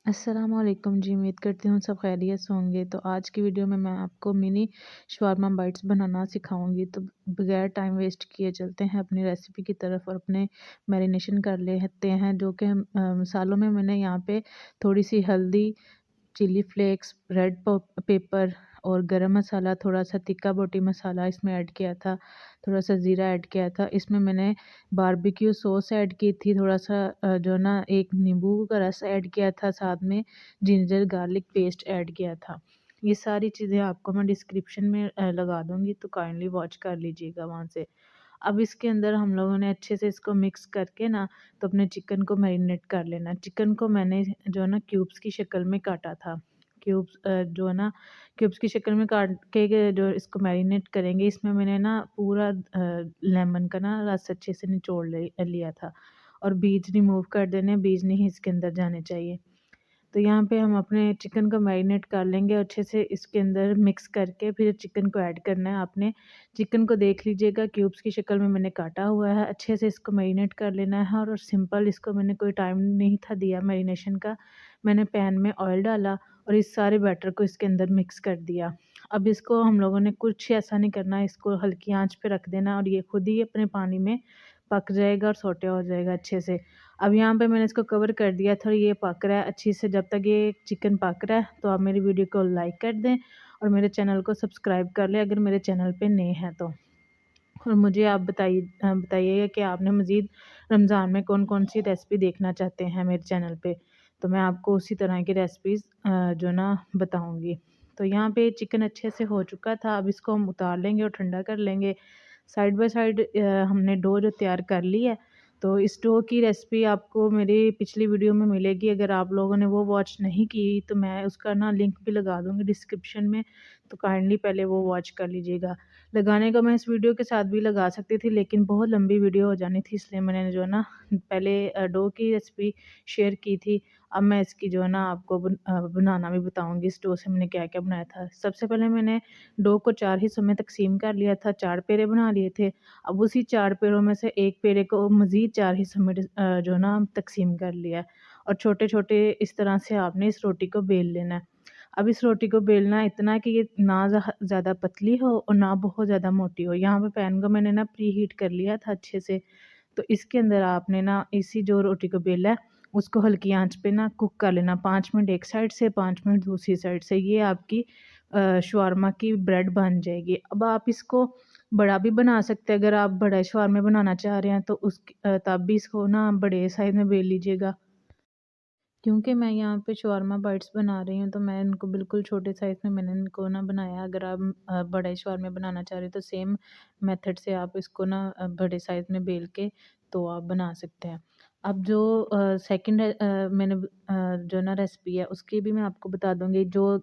अस्सलामुअलैकुम जी, उम्मीद करती हूँ सब खैरियत से होंगे। तो आज की वीडियो में मैं आपको मिनी शवारमा बाइट्स बनाना सिखाऊंगी। तो बगैर टाइम वेस्ट किए चलते हैं अपनी रेसिपी की तरफ और अपने मैरिनेशन कर लेते हैं। जो कि मसालों में मैंने यहाँ पे थोड़ी सी हल्दी, चिली फ्लेक्स, रेड पेपर और गरम मसाला, थोड़ा सा तिक्का बोटी मसाला इसमें ऐड किया था, थोड़ा सा ज़ीरा ऐड किया था। इसमें मैंने बारबेक्यू सॉस ऐड की थी, थोड़ा सा जो ना एक नींबू का रस ऐड किया था, साथ में जिंजर गार्लिक पेस्ट ऐड किया था। ये सारी चीज़ें आपको मैं डिस्क्रिप्शन में लगा दूँगी, तो काइंडली वॉच कर लीजिएगा वहाँ से। अब इसके अंदर हम लोगों ने अच्छे से इसको मिक्स करके ना, तो अपने चिकन को मैरिनेट कर लेना। चिकन को मैंने जो है ना क्यूब्स की शक्ल में काटा था। क्यूब्स जो है ना क्यूब्स की शक्ल में काट के जो इसको मैरिनेट करेंगे, इसमें मैंने ना पूरा लेमन का ना रस अच्छे से निचोड़ लिया था और बीज रिमूव कर देने, बीज नहीं इसके अंदर जाने चाहिए। तो यहाँ पे हम अपने चिकन को मैरिनेट कर लेंगे अच्छे से, इसके अंदर मिक्स करके फिर चिकन को ऐड करना है आपने। चिकन को देख लीजिएगा क्यूब्स की शक्ल में मैंने काटा हुआ है, अच्छे से इसको मैरिनेट कर लेना है। और सिंपल इसको मैंने कोई टाइम नहीं था दिया मैरिनेशन का, मैंने पैन में ऑयल डाला और इस सारे बैटर को इसके अंदर मिक्स कर दिया। अब इसको हम लोगों ने कुछ ऐसा नहीं करना, इसको हल्की आंच पे रख देना और ये खुद ही अपने पानी में पक जाएगा और सोटे हो जाएगा अच्छे से। अब यहाँ पे मैंने इसको कवर कर दिया था और ये पक रहा है अच्छे से। जब तक ये चिकन पक रहा है तो आप मेरी वीडियो को लाइक कर दें और मेरे चैनल को सब्सक्राइब कर लें अगर मेरे चैनल पे नए हैं तो। और मुझे आप बताइएगा कि आपने मज़ीद रमज़ान में कौन कौन सी रेसिपी देखना चाहते हैं मेरे चैनल पे, तो मैं आपको उसी तरह की रेसिपीज़ जो ना बताऊँगी। तो यहाँ पे चिकन अच्छे से हो चुका था, अब इसको हम उतार लेंगे और ठंडा कर लेंगे। साइड बाय साइड हमने डो जो तैयार कर ली है, तो इस डो की रेसिपी आपको मेरी पिछली वीडियो में मिलेगी। अगर आप लोगों ने वो वॉच नहीं की तो मैं उसका ना लिंक भी लगा दूँगी डिस्क्रिप्शन में, तो काइंडली पहले वो वॉच कर लीजिएगा। लगाने का मैं इस वीडियो के साथ भी लगा सकती थी, लेकिन बहुत लंबी वीडियो हो जानी थी, इसलिए मैंने जो है ना पहले डो की रेसिपी शेयर की थी। अब मैं इसकी जो है ना आपको बनाना भी बताऊँगी, इस डो से मैंने क्या-क्या बनाया था। सबसे पहले मैंने डो को 4 हिस्सों में तक़सीम कर लिया था, 4 पेड़े बना लिए थे। अब उसी 4 पेड़ों में से 1 पेड़े को मज़ीद 4 हिस्सों में जो है ना तक़सीम कर लिया है और छोटे-छोटे इस तरह से आपने इस रोटी को बेल लेना है। अब इस रोटी को बेलना इतना कि ये ना ज़्यादा पतली हो और ना बहुत ज़्यादा मोटी हो। यहाँ पे पैन को मैंने ना प्री हीट कर लिया था अच्छे से। तो इसके अंदर आपने ना इसी जो रोटी को बेला है, उसको हल्की आंच पे ना कुक कर लेना, 5 मिनट एक साइड से, 5 मिनट दूसरी साइड से। ये आपकी शवारमा की ब्रेड बन जाएगी। अब आप इसको बड़ा भी बना सकते हैं, अगर आप बड़े शवारमे बनाना चाह रहे हैं तो तब भी इसको ना बड़े साइज़ में बेल लीजिएगा। क्योंकि मैं यहाँ पे शवारमा बाइट्स बना रही हूँ, तो मैं इनको बिल्कुल छोटे साइज़ में मैंने इनको ना बनाया। अगर आप बड़े शवारमे बनाना चाह रहे हो तो सेम मेथड से आप इसको ना बड़े साइज़ में बेल के तो आप बना सकते हैं। अब जो सेकंड मैंने जो ना रेसिपी है उसकी भी मैं आपको बता दूँगी। जो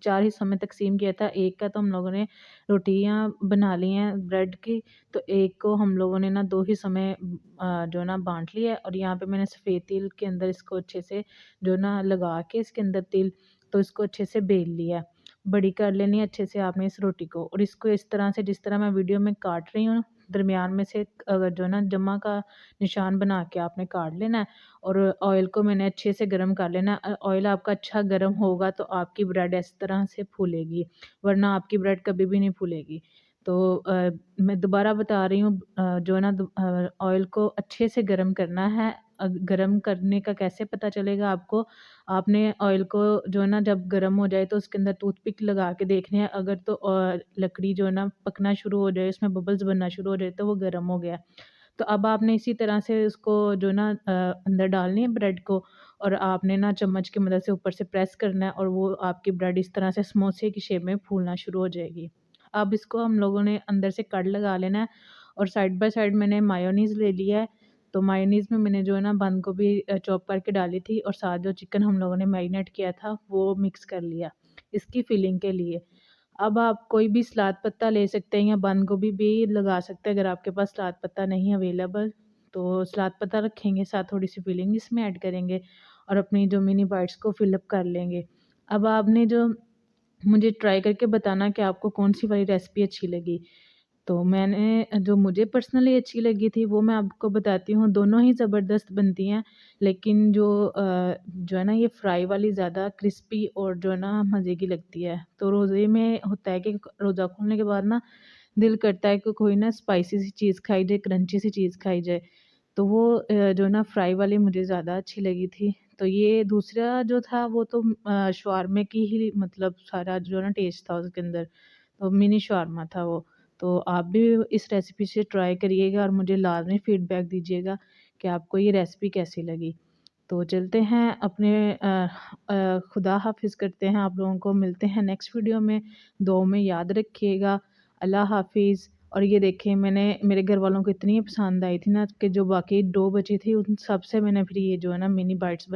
4 हिस्सों में तक़सीम किया था, एक का तो हम लोगों ने रोटियाँ बना ली हैं ब्रेड की, तो एक को हम लोगों ने ना 2 हिस्सों में जो ना बाँट लिया है। और यहाँ पे मैंने सफ़ेद तिल के अंदर इसको अच्छे से जो ना लगा के इसके अंदर तिल, तो इसको अच्छे से बेल लिया है। बड़ी कर लेनी है अच्छे से आपने इस रोटी को, और इसको इस तरह से जिस तरह मैं वीडियो में काट रही हूँ, दरमियान में से जो ना जमा का निशान बना के आपने काट लेना है। और ऑयल को मैंने अच्छे से गर्म कर लेना है। ऑयल आपका अच्छा गर्म होगा तो आपकी ब्रेड इस तरह से फूलेगी, वरना आपकी ब्रेड कभी भी नहीं फूलेगी। तो मैं दोबारा बता रही हूँ, जो ना ऑयल को अच्छे से गर्म करना है। गरम करने का कैसे पता चलेगा आपको? आपने ऑयल को जो है ना जब गरम हो जाए तो उसके अंदर टूथपिक लगा के देखने हैं, अगर तो लकड़ी जो है ना पकना शुरू हो जाए, उसमें बबल्स बनना शुरू हो जाए, तो वो गरम हो गया। तो अब आपने इसी तरह से उसको जो ना अंदर डालनी है ब्रेड को, और आपने ना चम्मच की मदद से ऊपर से प्रेस करना है और वो आपकी ब्रेड इस तरह से समोसे की शेप में फूलना शुरू हो जाएगी। अब इसको हम लोगों ने अंदर से कट लगा लेना है। और साइड बाय साइड मैंने मायोनीज़ ले लिया है। तो मायोनीज़ में मैंने जो है ना बंद गोभी चॉप करके डाली थी, और साथ जो चिकन हम लोगों ने मैरिनेट किया था वो मिक्स कर लिया इसकी फिलिंग के लिए। अब आप कोई भी सलाद पत्ता ले सकते हैं या बंद गोभी भी लगा सकते हैं, अगर आपके पास सलाद पत्ता नहीं है अवेलेबल, तो सलाद पत्ता रखेंगे, साथ थोड़ी-सी फिलिंग इसमें ऐड करेंगे और अपनी जो मिनी बाइट्स को फिल अप कर लेंगे। अब आपने जो मुझे ट्राई करके बताना कि आपको कौन-सी वाली रेसिपी अच्छी लगी। तो मैंने जो मुझे पर्सनली अच्छी लगी थी वो मैं आपको बताती हूँ, दोनों ही ज़बरदस्त बनती हैं। लेकिन जो है ना ये फ्राई वाली ज़्यादा क्रिस्पी और जो है ना मज़े की लगती है। तो रोज़े में होता है कि रोज़ा खोलने के बाद ना दिल करता है कि कोई ना स्पाइसी सी चीज़ खाई जाए, क्रंची सी चीज़ खाई जाए। तो वो जो है ना फ्राई वाली मुझे ज़्यादा अच्छी लगी थी। तो ये दूसरा जो था वो तो शवारमे की ही मतलब सारा जो है ना टेस्ट था उसके अंदर। तो मिनी शवारमा था वो। तो आप भी इस रेसिपी से ट्राई करिएगा और मुझे लाज़मी फ़ीडबैक दीजिएगा कि आपको ये रेसिपी कैसी लगी। तो चलते हैं अपने खुदा हाफ़िज़ करते हैं आप लोगों को, मिलते हैं नेक्स्ट वीडियो में। दुआओं में याद रखिएगा। अल्लाह हाफ़िज़। और ये देखें मैंने मेरे घरवालों को इतनी पसंद आई थी ना कि जो बाकी 2 बची थी उन सब से मैंने फिर ये जो है ना मिनी बाइट्स